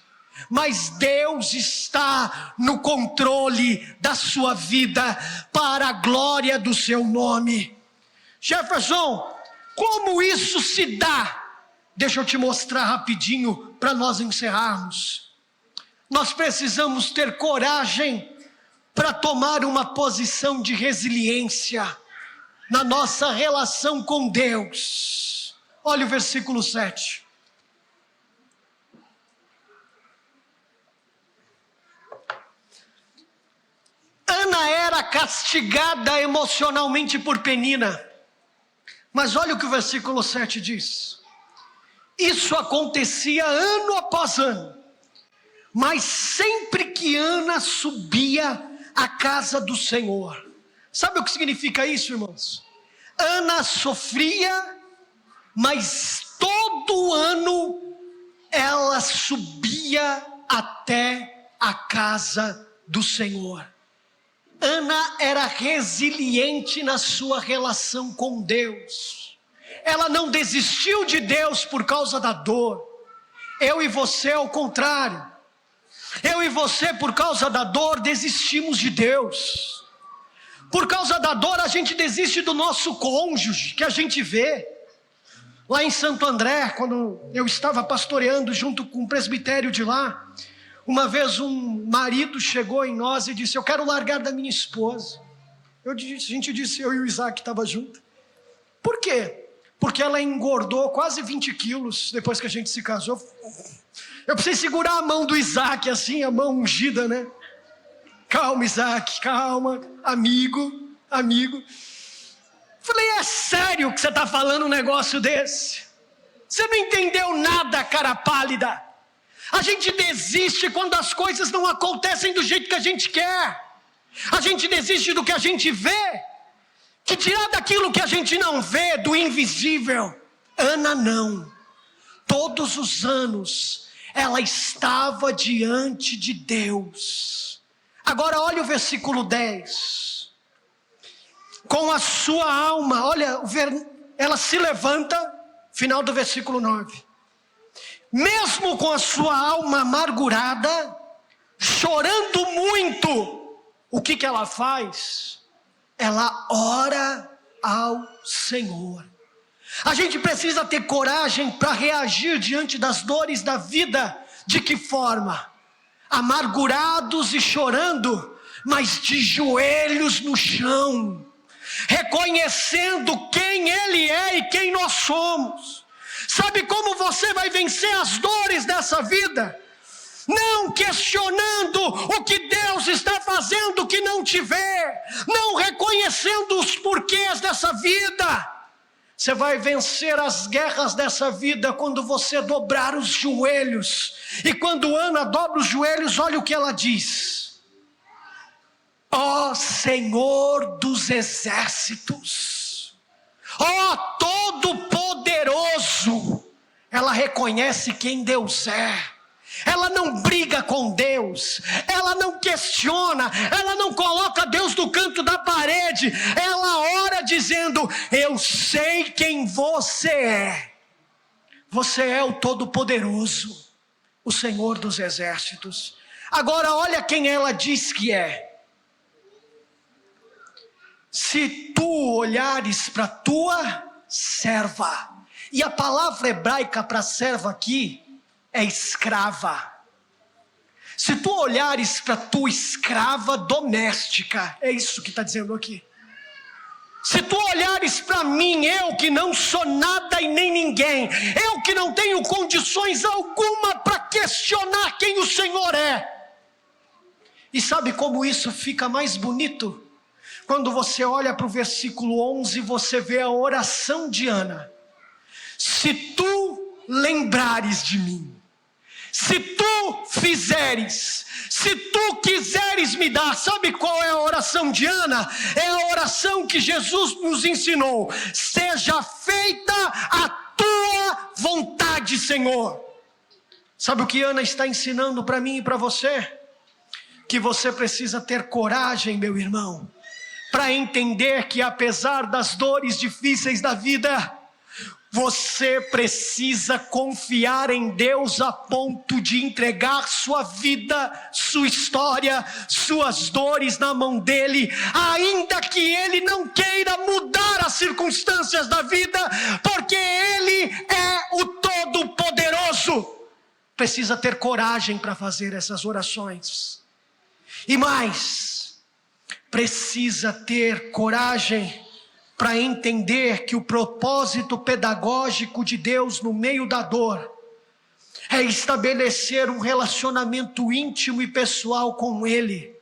S1: Mas Deus está no controle da sua vida, para a glória do seu nome. Jefferson, como isso se dá? Deixa eu te mostrar rapidinho para nós encerrarmos. Nós precisamos ter coragem para tomar uma posição de resiliência na nossa relação com Deus. Olha o versículo 7. Ana era castigada emocionalmente por Penina. Mas olha o que o versículo 7 diz. Isso acontecia ano após ano. Mas sempre que Ana subia à casa do Senhor. Sabe o que significa isso, irmãos? Ana sofria, mas todo ano ela subia até a casa do Senhor. Ana era resiliente na sua relação com Deus. Ela não desistiu de Deus por causa da dor. Eu e você, ao contrário. Eu e você, por causa da dor, desistimos de Deus. Por causa da dor, a gente desiste do nosso cônjuge, que a gente vê. Lá em Santo André, quando eu estava pastoreando junto com o presbitério de lá, uma vez um marido chegou em nós e disse: eu quero largar da minha esposa. A gente disse, eu e o Isaac estavam juntos. Por quê? Porque ela engordou quase 20 quilos depois que a gente se casou. Eu precisei segurar a mão do Isaac assim, a mão ungida, né? Calma, Isaac, calma, amigo. Falei, é sério que você está falando um negócio desse? Você não entendeu nada, cara pálida. A gente desiste quando as coisas não acontecem do jeito que a gente quer. A gente desiste do que a gente vê. Que tirar daquilo que a gente não vê, do invisível. Ana não. Todos os anos ela estava diante de Deus. Agora olha o versículo 10. Com a sua alma, olha, ela se levanta, final do versículo 9. Mesmo com a sua alma amargurada, chorando muito, o que ela faz? Ela ora ao Senhor. A gente precisa ter coragem para reagir diante das dores da vida. De que forma? Amargurados e chorando, mas de joelhos no chão, reconhecendo quem Ele é e quem nós somos. Sabe como você vai vencer as dores dessa vida? Não questionando o que Deus está fazendo que não te vê, não reconhecendo os porquês dessa vida. Você vai vencer as guerras dessa vida quando você dobrar os joelhos. E quando Ana dobra os joelhos, olha o que ela diz: ó Senhor dos exércitos, ó Todo-Poderoso. Ela reconhece quem Deus é. Ela não briga com Deus, ela não questiona, ela não coloca Deus no canto da parede. Ela ora dizendo: eu sei quem você é. Você é o Todo-Poderoso, o Senhor dos exércitos. Agora olha quem ela diz que é. Se tu olhares para tua serva, e a palavra hebraica para serva aqui é escrava. Se tu olhares para tua escrava doméstica, é isso que está dizendo aqui. Se tu olhares para mim, eu que não sou nada e nem ninguém, eu que não tenho condições alguma para questionar quem o Senhor é. E sabe como isso fica mais bonito? Quando você olha para o versículo 11, você vê a oração de Ana. Se tu lembrares de mim, se tu fizeres, se tu quiseres me dar. Sabe qual é a oração de Ana? É a oração que Jesus nos ensinou: seja feita a tua vontade, Senhor. Sabe o que Ana está ensinando para mim e para você? Que você precisa ter coragem, meu irmão, para entender que apesar das dores difíceis da vida, você precisa confiar em Deus a ponto de entregar sua vida, sua história, suas dores na mão dele, ainda que ele não queira mudar as circunstâncias da vida, porque ele é o Todo-Poderoso. Precisa ter coragem para fazer essas orações. E mais, precisa ter coragem para entender que o propósito pedagógico de Deus no meio da dor é estabelecer um relacionamento íntimo e pessoal com Ele,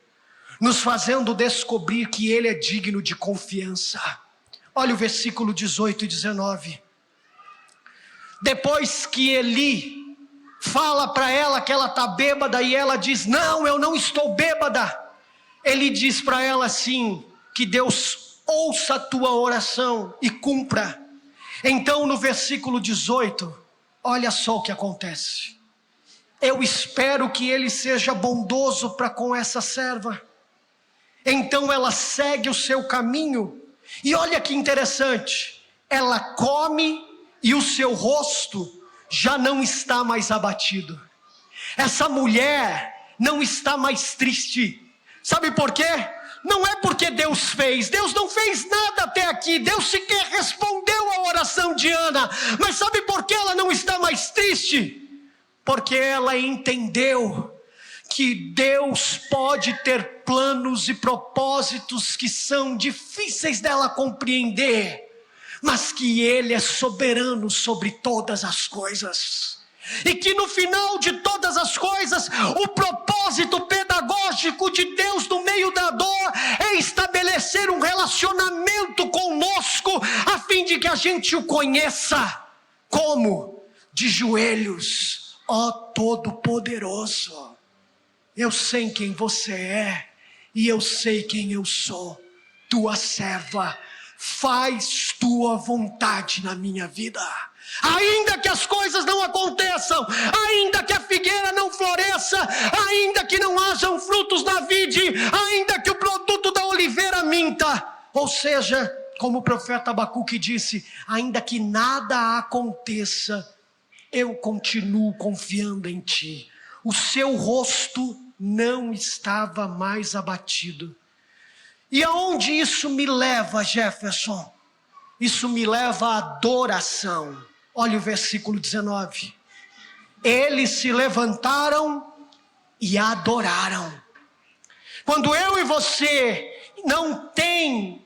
S1: nos fazendo descobrir que Ele é digno de confiança. Olha o versículo 18 e 19. Depois que Eli fala para ela que ela está bêbada e ela diz: não, eu não estou bêbada. Ele diz para ela assim: que Deus ouça a tua oração e cumpra. Então no versículo 18, olha só o que acontece. Eu espero que ele seja bondoso para com essa serva. Então ela segue o seu caminho, e olha que interessante, ela come e o seu rosto já não está mais abatido. Essa mulher não está mais triste. Sabe por quê? Não é porque Deus fez. Deus não fez nada até aqui. Deus sequer respondeu a oração de Ana. Mas sabe por que ela não está mais triste? Porque ela entendeu que Deus pode ter planos e propósitos que são difíceis dela compreender, mas que Ele é soberano sobre todas as coisas. E que no final de todas as coisas, o propósito pedagógico de Deus no meio da dor é estabelecer um relacionamento conosco, a fim de que a gente o conheça. Como? De joelhos, ó Todo-Poderoso. Eu sei quem você é, e eu sei quem eu sou, tua serva. Faz tua vontade na minha vida. Ainda que as coisas não aconteçam, ainda que a figueira não floresça, ainda que não hajam frutos na vide, ainda que o produto da oliveira minta. Ou seja, como o profeta Abacuque disse, ainda que nada aconteça, eu continuo confiando em ti. O seu rosto não estava mais abatido. E aonde isso me leva, Jefferson? Isso me leva à adoração. Olha o versículo 19. Eles se levantaram e adoraram. Quando eu e você não tem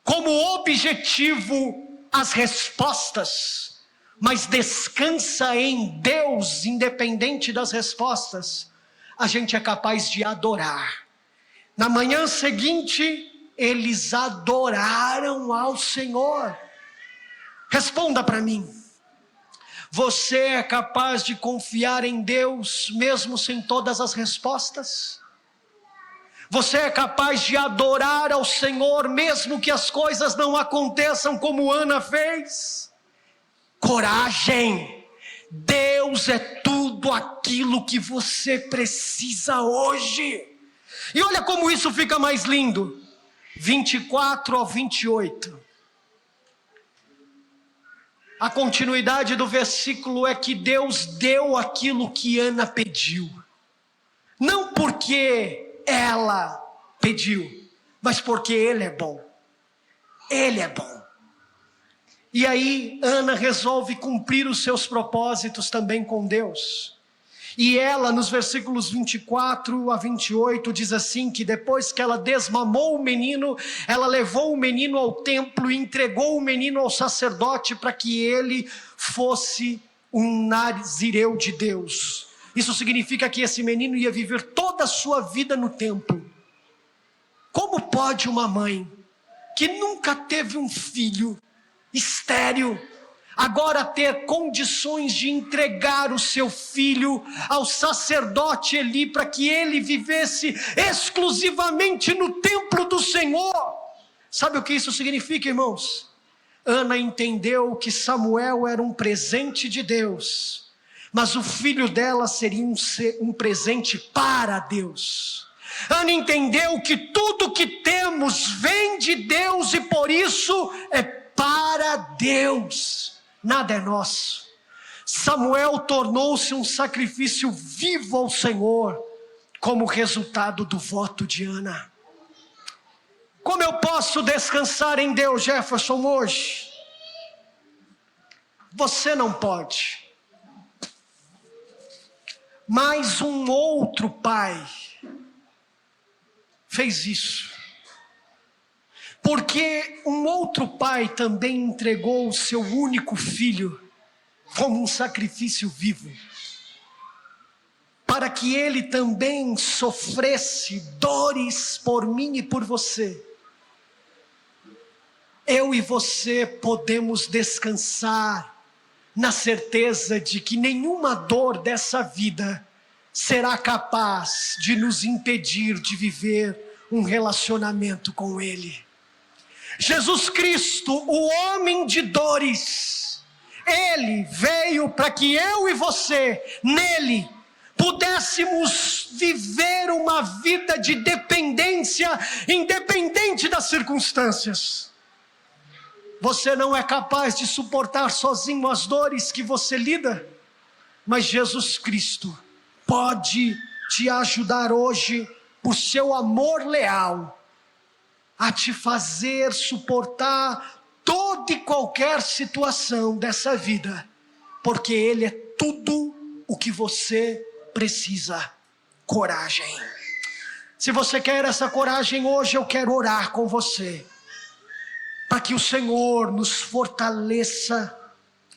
S1: como objetivo as respostas, mas descansa em Deus, independente das respostas, a gente é capaz de adorar. Na manhã seguinte, eles adoraram ao Senhor. Responda para mim. Você é capaz de confiar em Deus mesmo sem todas as respostas? Você é capaz de adorar ao Senhor mesmo que as coisas não aconteçam como Ana fez? Coragem! Deus é tudo aquilo que você precisa hoje. E olha como isso fica mais lindo. 24 ao 28. A continuidade do versículo é que Deus deu aquilo que Ana pediu. Não porque ela pediu, mas porque Ele é bom. Ele é bom. E aí Ana resolve cumprir os seus propósitos também com Deus. E ela, nos versículos 24 a 28, diz assim, que depois que ela desmamou o menino, ela levou o menino ao templo e entregou o menino ao sacerdote para que ele fosse um nazireu de Deus. Isso significa que esse menino ia viver toda a sua vida no templo. Como pode uma mãe que nunca teve um filho, estéril, agora ter condições de entregar o seu filho ao sacerdote Eli, para que ele vivesse exclusivamente no templo do Senhor. Sabe o que isso significa, irmãos? Ana entendeu que Samuel era um presente de Deus, mas o filho dela seria um presente para Deus. Ana entendeu que tudo que temos vem de Deus e por isso é para Deus, nada é nosso. Samuel tornou-se um sacrifício vivo ao Senhor, como resultado do voto de Ana. Como eu posso descansar em Deus, Jefferson, hoje? Você não pode. Mas um outro pai fez isso. Porque um outro pai também entregou o seu único filho como um sacrifício vivo, para que ele também sofresse dores por mim e por você. Eu e você podemos descansar na certeza de que nenhuma dor dessa vida será capaz de nos impedir de viver um relacionamento com Ele. Jesus Cristo, o homem de dores, Ele veio para que eu e você, nele, pudéssemos viver uma vida de dependência, independente das circunstâncias. Você não é capaz de suportar sozinho as dores que você lida, mas Jesus Cristo pode te ajudar hoje, por seu amor leal, a te fazer suportar toda e qualquer situação dessa vida, porque Ele é tudo o que você precisa. Coragem. Se você quer essa coragem hoje, eu quero orar com você, para que o Senhor nos fortaleça,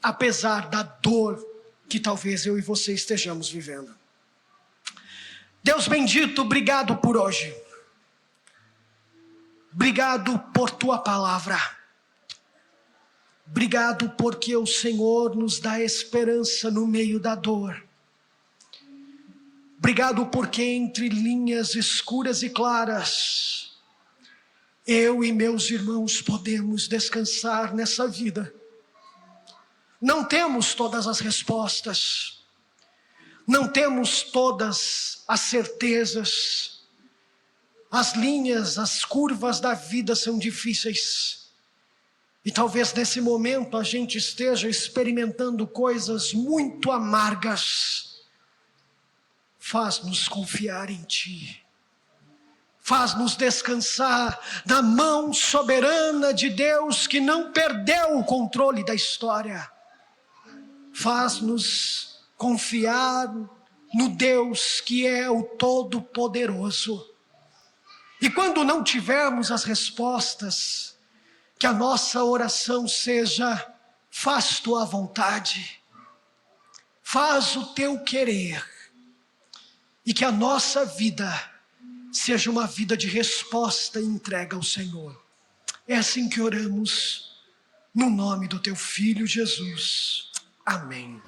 S1: apesar da dor que talvez eu e você estejamos vivendo. Deus bendito, obrigado por hoje. Obrigado por tua palavra. Obrigado porque o Senhor nos dá esperança no meio da dor. Obrigado porque entre linhas escuras e claras, eu e meus irmãos podemos descansar nessa vida. Não temos todas as respostas, não temos todas as certezas, as linhas, as curvas da vida são difíceis, e talvez nesse momento a gente esteja experimentando coisas muito amargas. Faz-nos confiar em Ti. Faz-nos descansar na mão soberana de Deus, que não perdeu o controle da história. Faz-nos confiar no Deus que é o Todo-Poderoso. E quando não tivermos as respostas, que a nossa oração seja: faz tua vontade, faz o teu querer, e que a nossa vida seja uma vida de resposta e entrega ao Senhor. É assim que oramos, no nome do teu Filho Jesus. Amém.